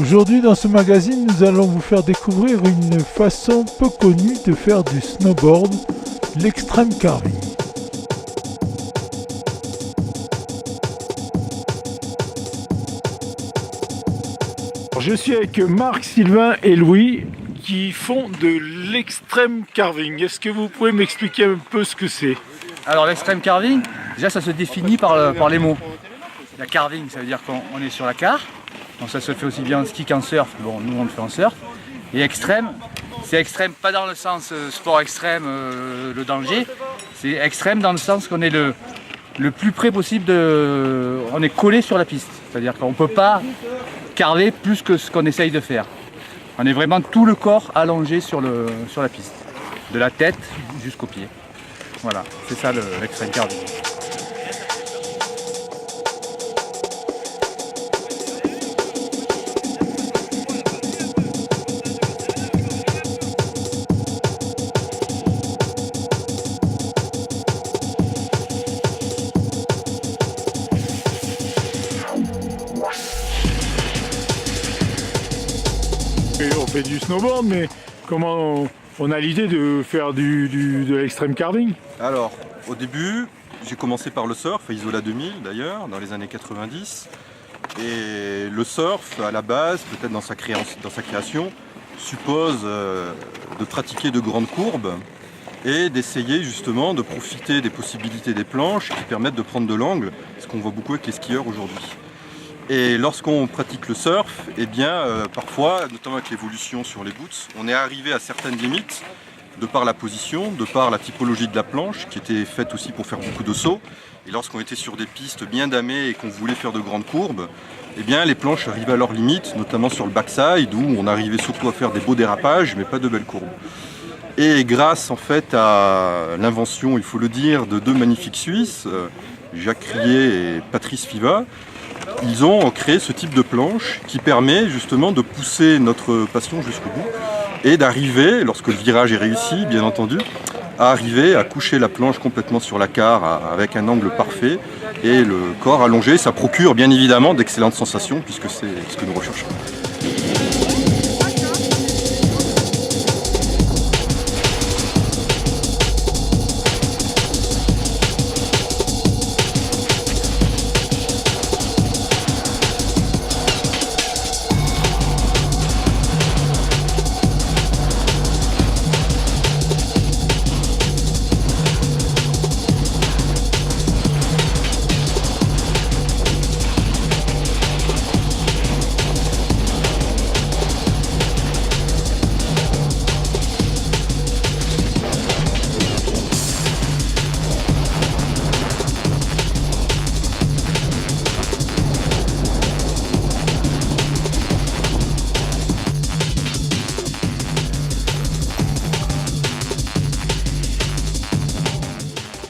Aujourd'hui dans ce magazine, nous allons vous faire découvrir une façon peu connue de faire du snowboard, l'extreme carving. Je suis avec Marc, Sylvain et Louis qui font de l'extreme carving. Est-ce que vous pouvez m'expliquer un peu ce que c'est? Alors l'extreme carving, déjà ça se définit par les mots. La carving, ça veut dire qu'on est sur la carre. Donc ça se fait aussi bien en ski qu'en surf. Bon, nous on le fait en surf. Et extrême, c'est extrême pas dans le sens sport extrême, le danger. C'est extrême dans le sens qu'on est le plus près possible on est collé sur la piste. C'est-à-dire qu'on ne peut pas carver plus que ce qu'on essaye de faire. On est vraiment tout le corps allongé sur la piste. De la tête jusqu'aux pieds. Voilà, c'est ça l'extreme carving. Et on fait du snowboard, mais comment on a l'idée de faire de l'extreme carving? Alors, au début, j'ai commencé par le surf, à Isola 2000 d'ailleurs, dans les années 90. Et le surf, à la base, peut-être dans sa création, suppose de pratiquer de grandes courbes et d'essayer justement de profiter des possibilités des planches qui permettent de prendre de l'angle, ce qu'on voit beaucoup avec les skieurs aujourd'hui. Et lorsqu'on pratique le surf, eh bien, parfois, notamment avec l'évolution sur les boots, on est arrivé à certaines limites de par la position, de par la typologie de la planche qui était faite aussi pour faire beaucoup de sauts. Et lorsqu'on était sur des pistes bien damées et qu'on voulait faire de grandes courbes, eh bien, les planches arrivaient à leurs limites, notamment sur le backside où on arrivait surtout à faire des beaux dérapages mais pas de belles courbes. Et grâce en fait à l'invention, il faut le dire, de deux magnifiques Suisses, Jacques Crier et Patrice Fiva, ils ont créé ce type de planche qui permet justement de pousser notre passion jusqu'au bout et d'arriver, lorsque le virage est réussi, bien entendu, à arriver à coucher la planche complètement sur la carre avec un angle parfait et le corps allongé. Ça procure bien évidemment d'excellentes sensations puisque c'est ce que nous recherchons.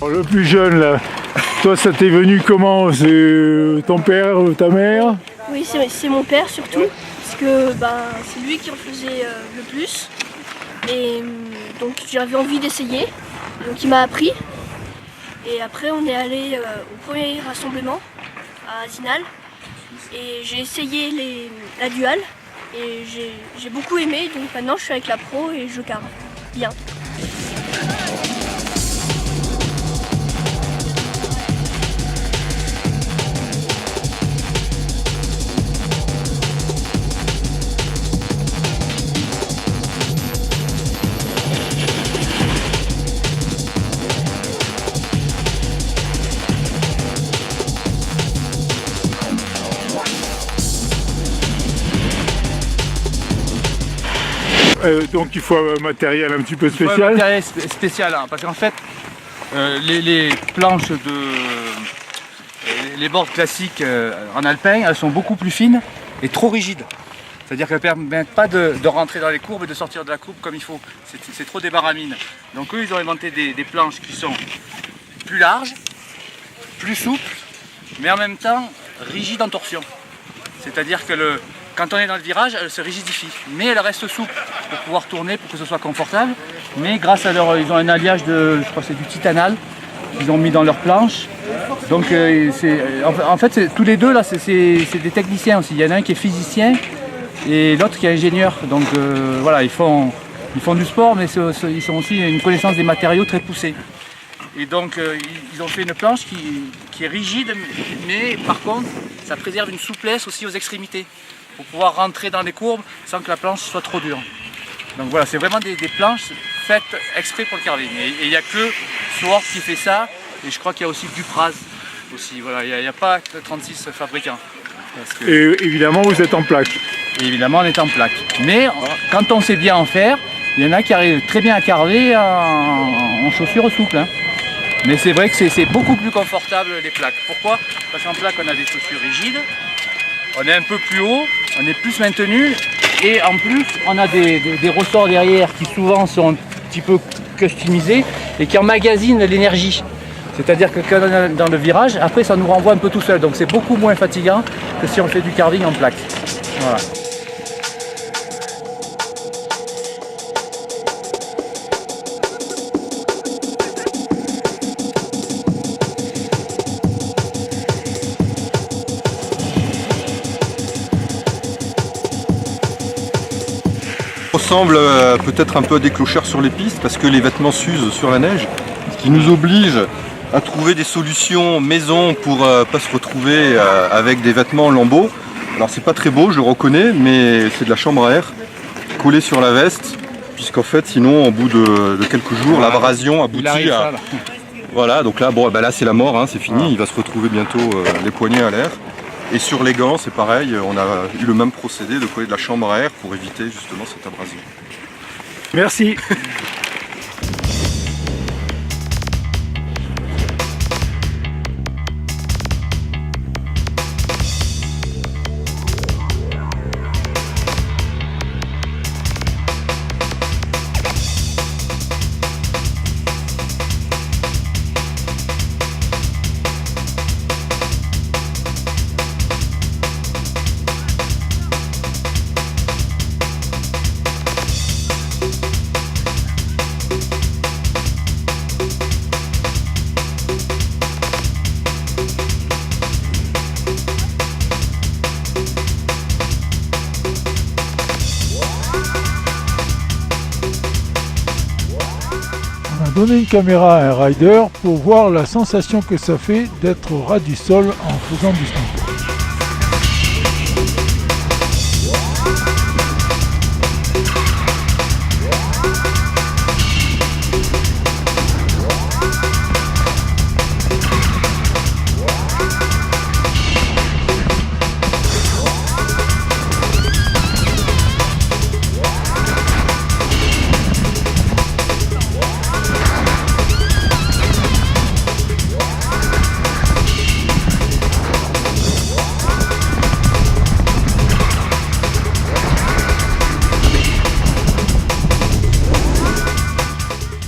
Le plus jeune là, toi ça t'est venu comment? C'est ton père, ta mère? Oui, c'est mon père surtout, parce que c'est lui qui en faisait le plus. Et donc j'avais envie d'essayer, donc il m'a appris. Et après on est allé au premier rassemblement à Zinal. Et j'ai essayé la dual et j'ai beaucoup aimé, donc maintenant je suis avec la pro et je carve bien. Donc il faut un matériel un petit peu spécial. Il faut un matériel spécial, hein, parce qu'en fait, les planches les boards classiques en alpin, elles sont beaucoup plus fines et trop rigides. C'est-à-dire qu'elles ne permettent pas de rentrer dans les courbes et de sortir de la courbe comme il faut. C'est trop des baramines. Donc eux, ils ont inventé des planches qui sont plus larges, plus souples, mais en même temps rigides en torsion. C'est-à-dire que quand on est dans le virage, elle se rigidifie, mais elle reste souple pour pouvoir tourner, pour que ce soit confortable. Mais grâce à ils ont un alliage je crois que c'est du titanal qu'ils ont mis dans leur planche. Donc en fait tous les deux là, c'est des techniciens aussi. Il y en a un qui est physicien et l'autre qui est ingénieur. Donc voilà, ils font du sport, mais ils ont aussi une connaissance des matériaux très poussée. Et donc ils ont fait une planche qui est rigide, mais par contre ça préserve une souplesse aussi aux extrémités pour pouvoir rentrer dans les courbes sans que la planche soit trop dure. Donc voilà, c'est vraiment des planches faites exprès pour le carving. Et il n'y a que Sword qui fait ça, et je crois qu'il y a aussi Dupraz aussi. Voilà, il n'y a pas que 36 fabricants. Et évidemment, vous êtes en plaque. Et évidemment, on est en plaque. Mais quand on sait bien en faire, il y en a qui arrivent très bien à carver en chaussures souples. Hein. Mais c'est vrai que c'est beaucoup plus confortable les plaques. Pourquoi? Parce qu'en plaque, on a des chaussures rigides, on est un peu plus haut, on est plus maintenu, et en plus, on a des ressorts derrière qui souvent sont un petit peu customisés et qui emmagasinent l'énergie. C'est-à-dire que quand on est dans le virage, après ça nous renvoie un peu tout seul. Donc c'est beaucoup moins fatigant que si on fait du carving en plaque. Voilà. Ressemble peut-être un peu à des clochards sur les pistes parce que les vêtements s'usent sur la neige, ce qui nous oblige à trouver des solutions maison pour pas se retrouver avec des vêtements en lambeaux. Alors c'est pas très beau, je le reconnais, mais c'est de la chambre à air collée sur la veste, puisqu'en fait sinon au bout de quelques jours l'abrasion aboutit à... Voilà, donc là, bon, ben là c'est la mort, hein, c'est fini, il va se retrouver bientôt les poignets à l'air. Et sur les gants, c'est pareil, on a eu le même procédé de coller de la chambre à air pour éviter justement cette abrasion. Merci. Donner une caméra à un rider pour voir la sensation que ça fait d'être au ras du sol en faisant du snowboard.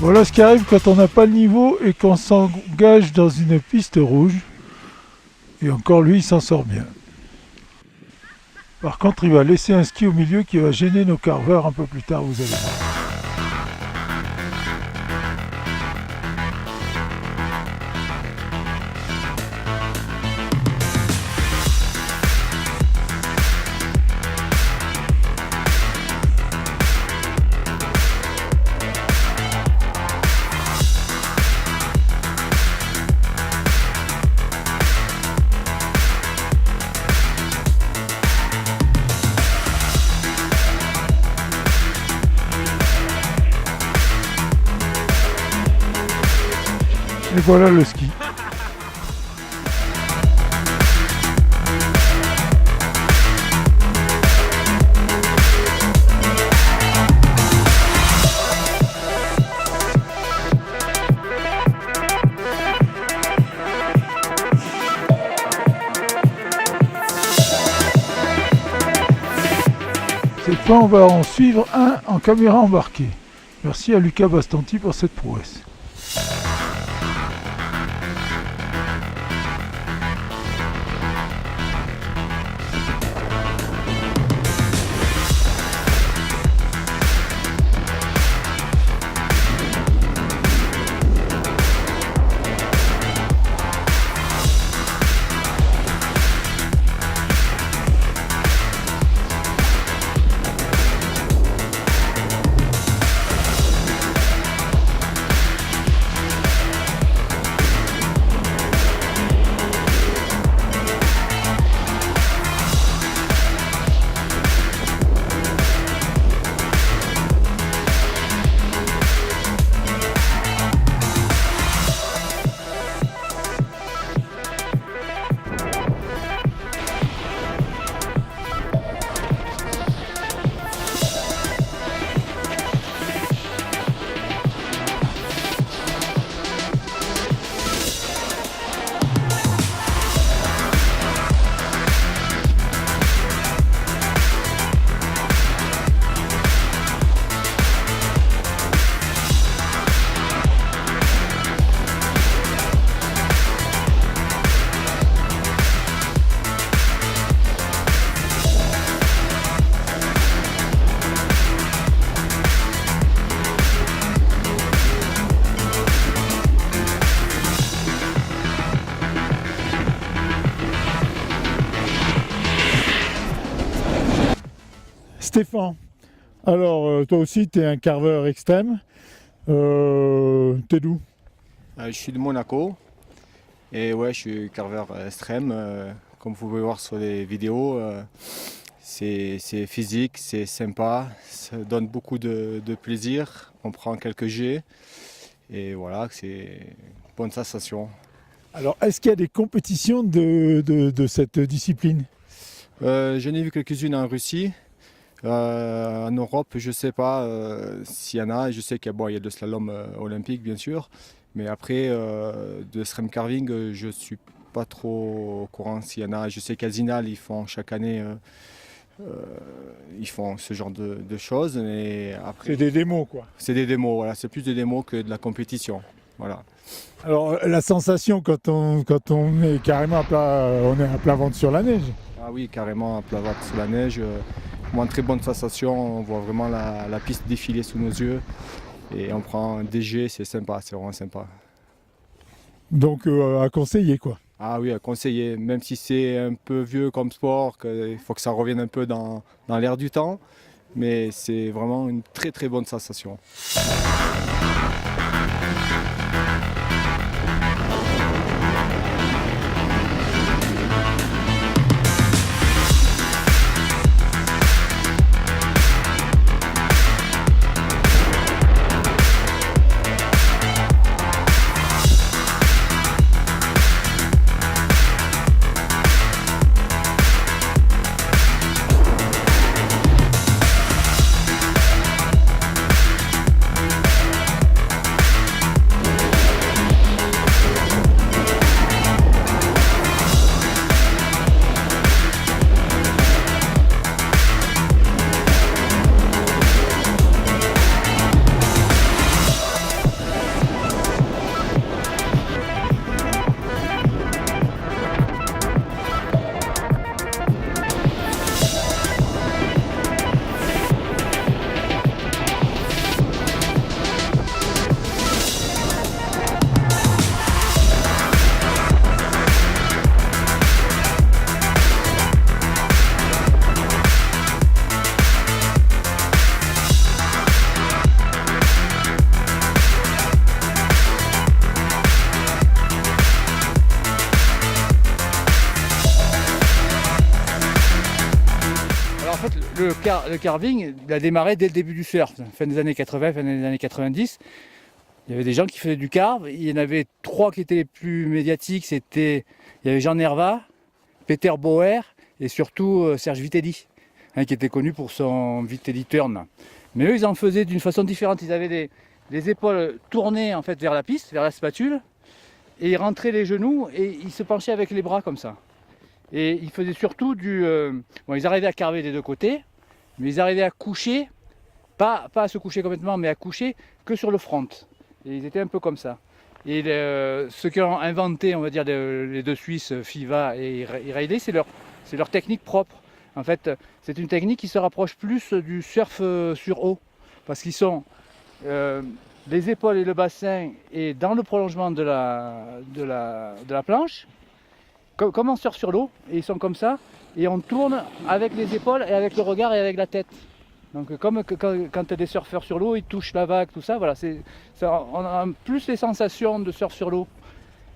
Voilà ce qui arrive quand on n'a pas le niveau et qu'on s'engage dans une piste rouge. Et encore lui, il s'en sort bien. Par contre, il va laisser un ski au milieu qui va gêner nos carveurs un peu plus tard, vous allez voir. Et voilà le ski. Cette fois, on va en suivre un en caméra embarquée. Merci à Lucas Bastanti pour cette prouesse. Stéphane, alors toi aussi tu es un carveur extrême. T'es d'où? Je suis de Monaco et ouais, je suis carveur extrême. Comme vous pouvez voir sur les vidéos, c'est physique, c'est sympa, ça donne beaucoup de plaisir. On prend quelques jets et voilà, c'est une bonne sensation. Alors est-ce qu'il y a des compétitions de cette discipline? J'en ai vu quelques-unes en Russie. En Europe, je ne sais pas s'il y en a. Je sais qu'il y a le slalom olympique, bien sûr. Mais après, de stream carving, je ne suis pas trop au courant s'il y en a. Je sais qu'à Zinal, ils font chaque année ils font ce genre de choses. Mais après, C'est des démos quoi. c'est des démos, voilà. C'est plus des démos que de la compétition. Voilà. Alors la sensation quand on est carrément on est à plat ventre sur la neige. Ah oui, carrément, à plat ventre sous la neige. Une très bonne sensation, on voit vraiment la piste défiler sous nos yeux et on prend des jets, c'est sympa, c'est vraiment sympa. Donc à conseiller quoi. Ah oui, à conseiller, même si c'est un peu vieux comme sport, il faut que ça revienne un peu dans l'air du temps, mais c'est vraiment une très très bonne sensation. Le carving, il a démarré dès le début du surf, fin des années 80, fin des années 90. Il y avait des gens qui faisaient du carve. Il y en avait trois qui étaient les plus médiatiques. Il y avait Jean Nerva, Peter Bauer et surtout Serge Vitelli, qui était connu pour son Vitelli Turn. Mais eux, ils en faisaient d'une façon différente. Ils avaient les épaules tournées en fait vers la piste, vers la spatule, et ils rentraient les genoux et ils se penchaient avec les bras comme ça. Et ils faisaient surtout ils arrivaient à carver des deux côtés, mais ils arrivaient à coucher, pas à se coucher complètement, mais à coucher que sur le front. Et ils étaient un peu comme ça. Et ceux qui ont inventé, on va dire, les deux Suisses, Fiva et Riley, c'est leur technique propre. En fait, c'est une technique qui se rapproche plus du surf sur eau, parce qu'ils sont les épaules et le bassin et dans le prolongement de la planche, comme on surfe sur l'eau, et ils sont comme ça, et on tourne avec les épaules et avec le regard et avec la tête. Donc comme quand des surfeurs sur l'eau, ils touchent la vague, tout ça, voilà, on a plus les sensations de surf sur l'eau.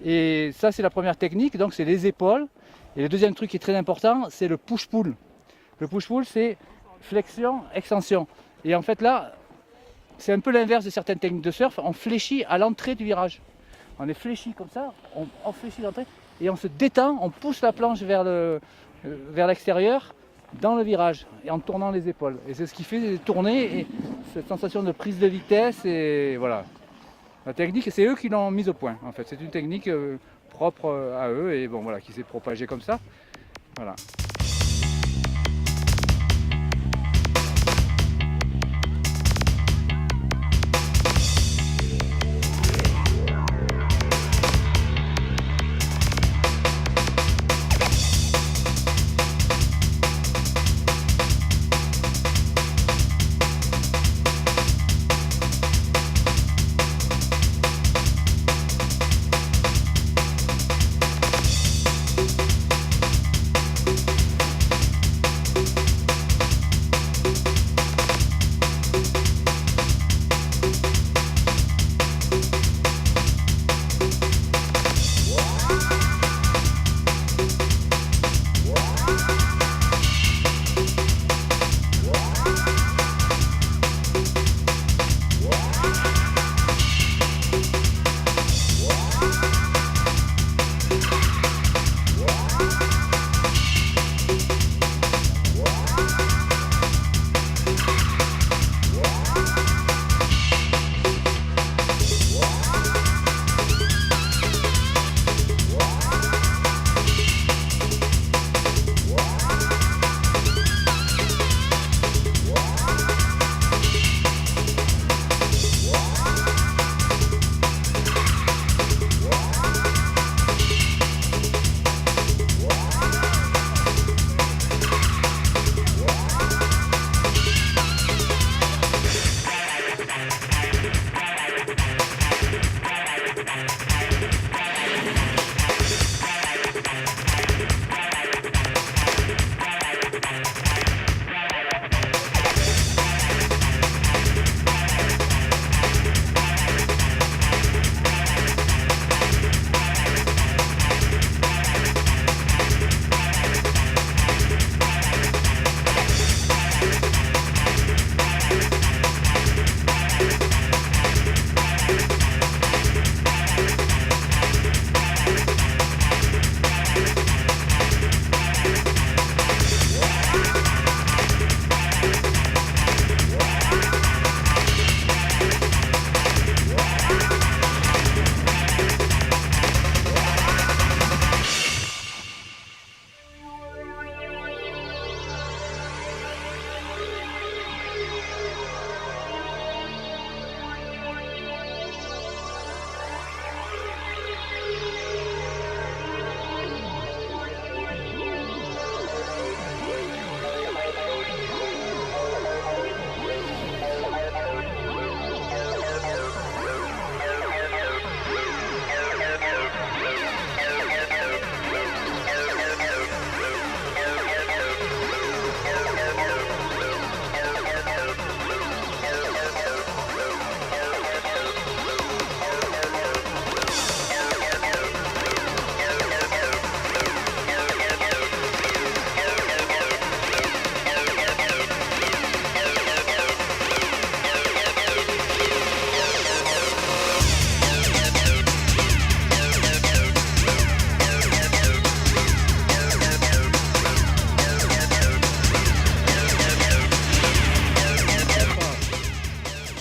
Et ça, c'est la première technique, donc c'est les épaules. Et le deuxième truc qui est très important, c'est le push-pull. Le push-pull, c'est flexion, extension. Et en fait là, c'est un peu l'inverse de certaines techniques de surf, on fléchit à l'entrée du virage. On est fléchi comme ça, on fléchit l'entrée, et on se détend, on pousse la planche vers l'extérieur dans le virage, et en tournant les épaules. Et c'est ce qui fait tourner, et cette sensation de prise de vitesse, et voilà. La technique, c'est eux qui l'ont mise au point, en fait. C'est une technique propre à eux, et bon, voilà, qui s'est propagée comme ça. Voilà.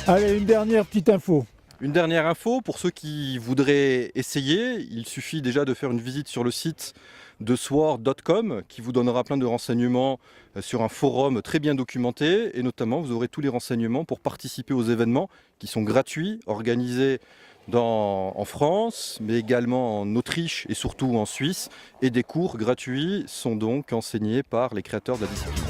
Allez, une dernière petite info. Une dernière info, pour ceux qui voudraient essayer, il suffit déjà de faire une visite sur le site de sword.com qui vous donnera plein de renseignements sur un forum très bien documenté et notamment vous aurez tous les renseignements pour participer aux événements qui sont gratuits, organisés en France, mais également en Autriche et surtout en Suisse. Et des cours gratuits sont donc enseignés par les créateurs de la discipline.